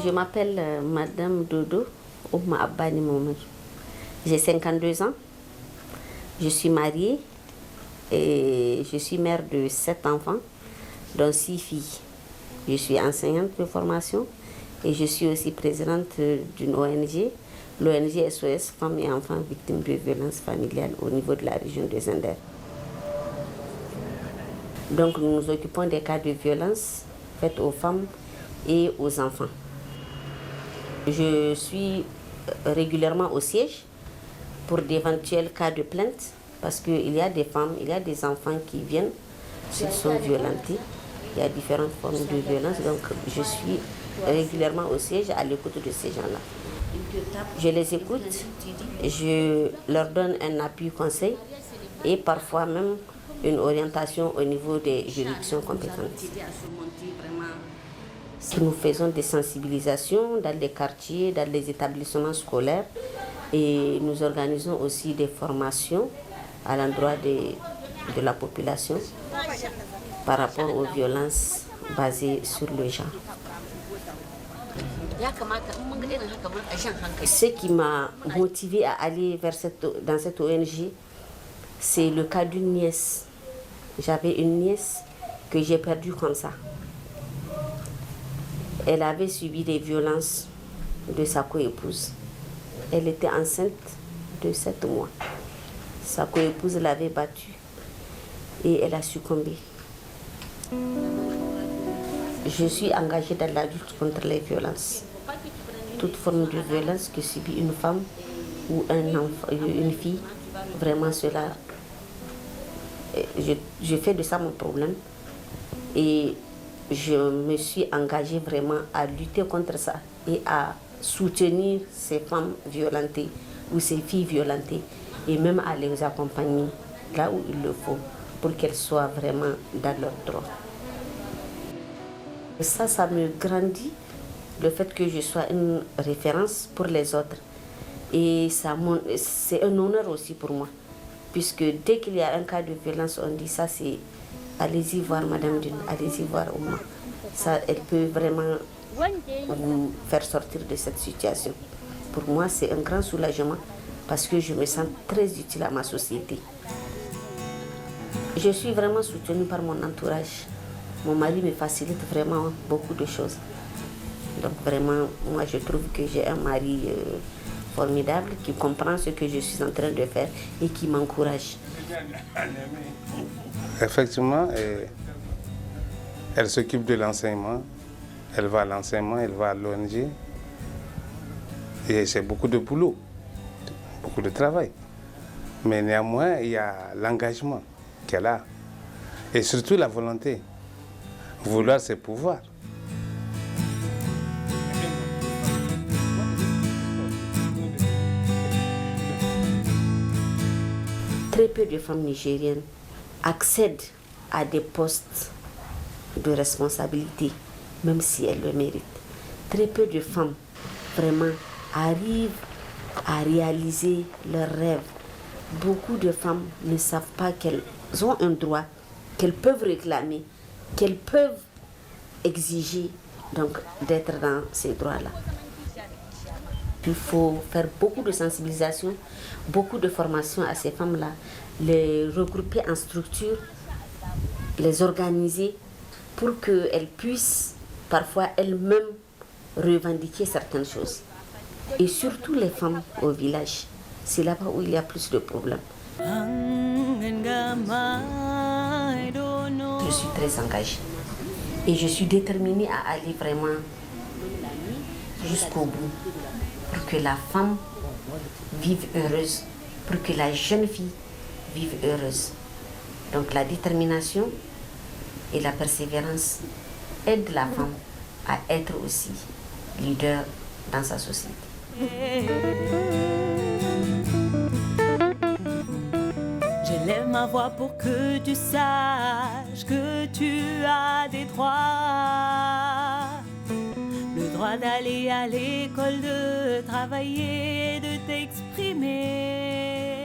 Je m'appelle Madame Dodo Ouma Abani Mohamed. J'ai 52 ans. Je suis mariée et je suis mère de 7 enfants, dont 6 filles. Je suis enseignante de formation et je suis aussi présidente d'une ONG, l'ONG SOS Femmes et Enfants Victimes de Violences Familiales au niveau de la région de Zender. Donc nous nous occupons des cas de violence faites aux femmes et aux enfants. Je suis régulièrement au siège pour d'éventuels cas de plainte parce qu'il y a des femmes, il y a des enfants qui viennent, s'ils sont violentés. Il y a différentes formes de violence, donc je suis régulièrement au siège à l'écoute de ces gens-là. Je les écoute, je leur donne un appui conseil et parfois même une orientation au niveau des juridictions compétentes. Nous faisons des sensibilisations dans les quartiers, dans les établissements scolaires et nous organisons aussi des formations à l'endroit de la population par rapport aux violences basées sur le genre. Ce qui m'a motivée à aller dans cette ONG, c'est le cas d'une nièce. J'avais une nièce que j'ai perdue comme ça. Elle avait subi des violences de sa coépouse. Elle était enceinte de 7 mois. Sa coépouse l'avait battue et elle a succombé. Je suis engagée dans la lutte contre les violences. Toute forme de violence que subit une femme ou un enfant, une fille, vraiment cela, je fais de ça mon problème. Et je me suis engagée vraiment à lutter contre ça et à soutenir ces femmes violentées ou ces filles violentées et même à les accompagner là où il le faut pour qu'elles soient vraiment dans leurs droits. Ça me grandit, le fait que je sois une référence pour les autres. Et c'est un honneur aussi pour moi, puisque dès qu'il y a un cas de violence, on dit ça c'est allez-y voir Madame Dune, allez-y voir Ouma. Ça, elle peut vraiment vous faire sortir de cette situation. Pour moi, c'est un grand soulagement parce que je me sens très utile à ma société. Je suis vraiment soutenue par mon entourage. Mon mari me facilite vraiment beaucoup de choses. Donc vraiment, moi je trouve que j'ai un mari formidable qui comprend ce que je suis en train de faire et qui m'encourage. Effectivement, elle s'occupe de l'enseignement. Elle va à l'enseignement, elle va à l'ONG. Et c'est beaucoup de boulot, beaucoup de travail. Mais néanmoins, il y a l'engagement qu'elle a. Et surtout la volonté. Vouloir, c'est pouvoir. Très peu de femmes nigériennes accèdent à des postes de responsabilité, même si elles le méritent. Très peu de femmes vraiment arrivent à réaliser leurs rêves. Beaucoup de femmes ne savent pas qu'elles ont un droit, qu'elles peuvent réclamer, qu'elles peuvent exiger donc d'être dans ces droits-là. Il faut faire beaucoup de sensibilisation, beaucoup de formation à ces femmes-là, les regrouper en structures, les organiser pour qu'elles puissent parfois elles-mêmes revendiquer certaines choses. Et surtout les femmes au village, c'est là-bas où il y a plus de problèmes. Je suis très engagée et je suis déterminée à aller vraiment jusqu'au bout pour que la femme vive heureuse, pour que la jeune fille vive heureuse. Donc la détermination et la persévérance aident la femme à être aussi leader dans sa société. J'élève ma voix pour que tu saches que tu as des droits. Le droit d'aller à l'école, de travailler, de t'exprimer.